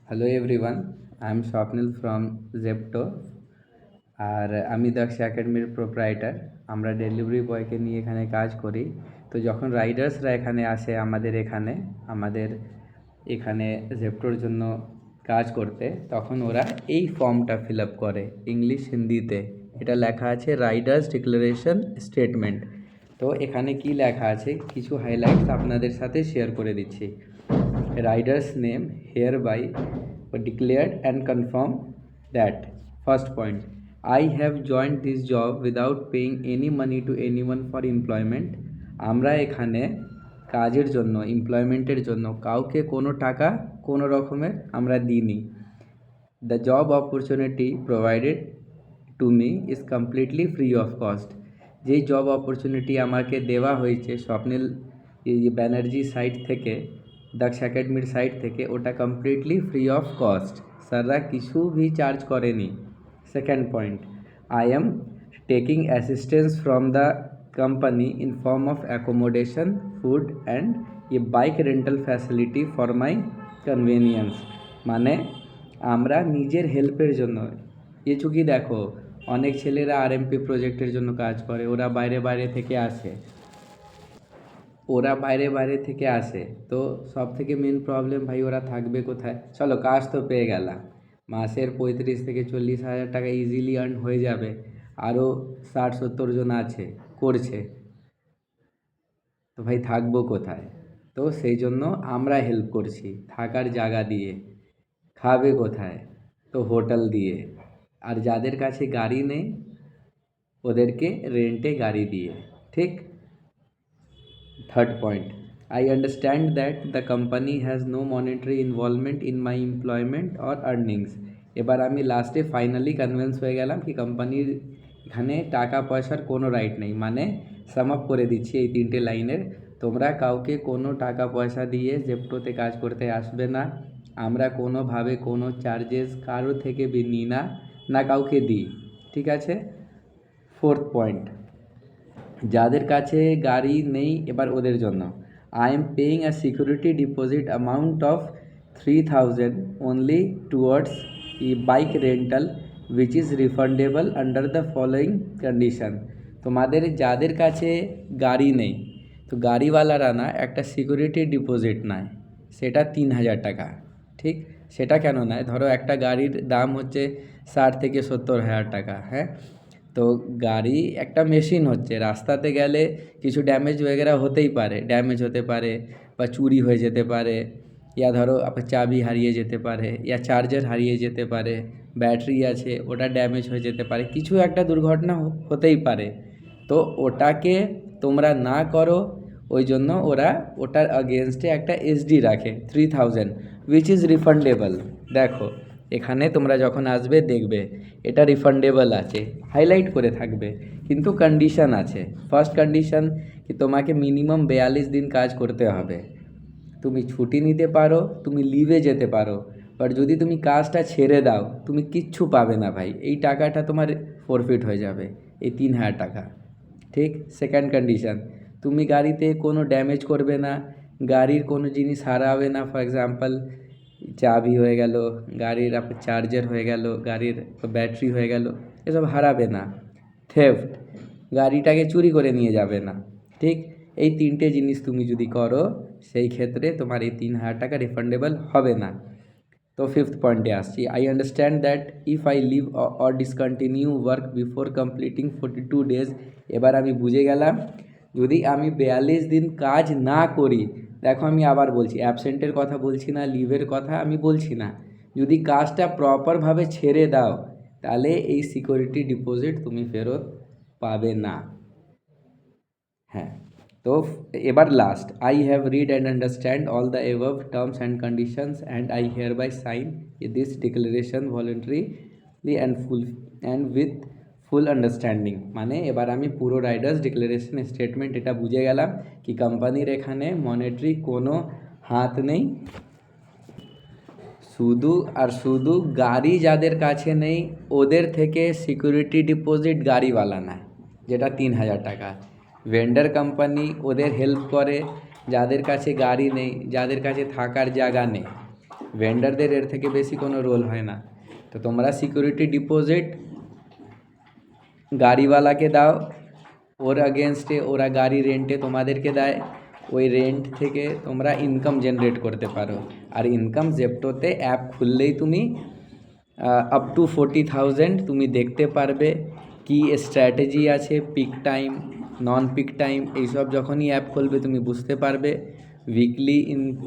Hello everyone, I am Swapnil from Zepto. আর আমি দক্ষ একাডেমির প্রোপ্রাইটার। আমরা ডেলিভারি বয়কে নিয়ে এখানে কাজ করি। তো যখন রাইডার্সরা এখানে আসে আমাদের এখানে জেপটোর জন্য কাজ করতে, তখন ওরা এই ফর্মটা ফিল আপ করে ইংলিশ হিন্দিতে। এটা লেখা আছে রাইডার্স ডিক্লারেশন স্টেটমেন্ট। তো এখানে কি লেখা আছে কিছু হাইলাইটস আপনাদের সাথে শেয়ার করে দিচ্ছি। Riders name hereby declared and confirm that first point, I have joined this job without paying any money to anyone for employment. আমরা এখানে কাজের জন্য এমপ্লয়মেন্টের জন্য কাউকে কোনো টাকা কোনো রকমের আমরা দিইনি। The job opportunity provided to me is completely free of cost. যেই জব অপরচুনিটি আমাকে দেওয়া হয়েছে স্বপ্নিল ব্যানার্জি সাইট থেকে, দক্ষ একাডেমির সাইট থেকে, ওটা কমপ্লিটলি ফ্রি অফ কস্ট। স্যাররা কিছু ভি চার্জ করেনি। Second point, I am taking assistance from the company in form of accommodation, food and a bike rental facility for my convenience. মানে আমরা নিজের হেল্পের জন্য, এ চুকি দেখো অনেক ছেলেরা আরএমপি প্রজেক্টের জন্য কাজ করে, ওরা বাইরে থেকে আসে। তো সব থেকে মেন প্রবলেম ভাই, ওরা থাকবে কোথায়? চলো কাজ তো পেয়ে গেলাম, মাসের 35 থেকে 40 হাজার টাকা ইজিলি আর্ন হয়ে যাবে। আরও 60-70 জন আছে করছে, তো ভাই থাকবো কোথায়? তো সেই জন্য আমরা হেল্প করছি থাকার জায়গা দিয়ে। খাবে কোথায়? তো হোটেল দিয়ে। আর যাদের কাছে গাড়ি নেই ওদেরকে রেন্টে গাড়ি দিয়ে। ঠিক। Third point, I understand that the company has no monetary involvement in my employment or earnings. এবার আমি লাস্টে ফাইনালি কনভিন্স হয়ে গেলাম কি কোম্পানির এখানে টাকা পয়সার কোনো রাইট নেই। মানে সাম আপ করে দিচ্ছি এই 3টে লাইনের, তোমরা কাউকে কোনো টাকা পয়সা দিয়ে জেপটোতে কাজ করতে আসবে না। আমরা কোনোভাবে কোনো চার্জেস কারো থেকে নিই না, না কাউকে দিই। ঠিক আছে। ফোর্থ পয়েন্ট, যাদের কাছে গাড়ি নেই এবার ওদের জন্য, I am paying a security deposit amount of 3000 only towards E bike rental which is refundable under the following condition. তোমাদের যাদের কাছে গাড়ি নেই, তো গাড়িওয়ালারা না একটা সিকিউরিটি ডিপোজিট নেয়, সেটা 3000 টাকা। ঠিক। সেটা কেন নেয়? ধরো একটা গাড়ির দাম হচ্ছে 60 থেকে 70 হাজার টাকা। হ্যাঁ, তো গাড়ি একটা মেশিন হচ্ছে, রাস্তাতে গেলে কিছু ড্যামেজ वगैरह হতেই পারে, ড্যামেজ হতে পারে বা চুরি হয়ে যেতে পারে, ইয়া ধরো আপনার চাবি হারিয়ে যেতে পারে, ইয়া চার্জার হারিয়ে যেতে পারে, ব্যাটারি আছে ওটা ড্যামেজ হয়ে যেতে পারে, কিছু একটা দুর্ঘটনা হতেই পারে। তো ওটাকে তোমরা না করো, ওই জন্য ওরা ওটার আগেনস্টে একটা এসডি রাখে 3000 উইচ ইজ রিফান্ডেবল। দেখো এখানে তোমরা যখন আসবে দেখবে এটা রিফান্ডেবল আছে, হাইলাইট করে থাকবে। কিন্তু কন্ডিশন আছে। ফার্স্ট কন্ডিশন কি তোমাকে মিনিমাম 42 দিন কাজ করতে হবে। তুমি ছুটি নিতে পারো, তুমি লিভে যেতে পারো, বাট যদি তুমি কাজটা ছেড়ে দাও তুমি কিচ্ছু পাবে না ভাই, এই টাকাটা তোমার ফরফিট হয়ে যাবে, এই 3000 টাকা। ঠিক। সেকেন্ড কন্ডিশন, তুমি গাড়িতে কোনো ড্যামেজ করবে না, গাড়ির কোনো জিনিস হারাবে না। ফর এক্সাম্পল চাবি হয়ে গেল, গাড়ির আপনার চার্জার হয়ে গেল, গাড়ির ব্যাটারি হয়ে গেল, এসব হারাবে না। থেফট, গাড়িটাকে চুরি করে নিয়ে যাবে না। ঠিক। এই 3টে জিনিস তুমি যদি করো সেই ক্ষেত্রে তোমার এই 3000 টাকা রিফান্ডেবল হবে না। তো ফিফথ পয়েন্টে আসছি, I understand that if I leave or discontinue work before completing 42 days. এবার আমি বুঝে গেলাম যদি আমি 42 দিন কাজ না করি, দেখো আমি আবার বলছি, অ্যাবসেন্টের কথা বলছি না, লিভের কথা আমি বলছি না, যদি কাজটা প্রপারভাবে ছেড়ে দাও তাহলে এই সিকিউরিটি ডিপোজিট তুমি ফেরত পাবে না। হ্যাঁ। তো এবার last, I have read and understand all the above terms and conditions and I hereby sign this declaration voluntarily and with full understanding. মানে এবার আমি পুরো রাইডার্স ডিক্লারেশন স্টেটমেন্ট এটা বুঝে গেলাম কি কোম্পানির এখানে মনিটারি কোনো হাত নেই। শুধু আর শুধু গাড়ি যাদের কাছে নেই ওদের থেকে সিকিউরিটি ডিপোজিট গাড়িওয়ালা নেয়, যেটা 3000 টাকা। ভেন্ডার কোম্পানি ওদের হেল্প করে যাদের কাছে গাড়ি নেই, যাদের কাছে থাকার জায়গা নেই, ভেন্ডারদের এর থেকে বেশি কোনো রোল হয় না। তো তোমরা সিকিউরিটি ডিপোজিট গাড়িওয়ালাকে দাও, ওর আগেনস্টে ওরা গাড়ি রেন্টে তোমাদেরকে দেয়, ওই রেন্ট থেকে তোমরা ইনকাম জেনারেট করতে পারো। আর ইনকাম জেপ্টোতে অ্যাপ খুললেই তুমি আপ টু 40,000 তুমি দেখতে পারবে। কি স্ট্র্যাটেজি আছে, peak time, non peak time, এইসব যখনই অ্যাপ খুলবে তুমি বুঝতে পারবে। উইকলি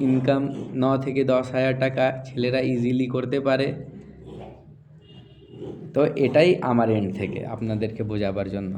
ইনকাম 9 থেকে 10 হাজার টাকা ছেলেরা ইজিলি করতে পারে। তো এটাই আমার এন্ড থেকে আপনাদেরকে বোঝাবার জন্য।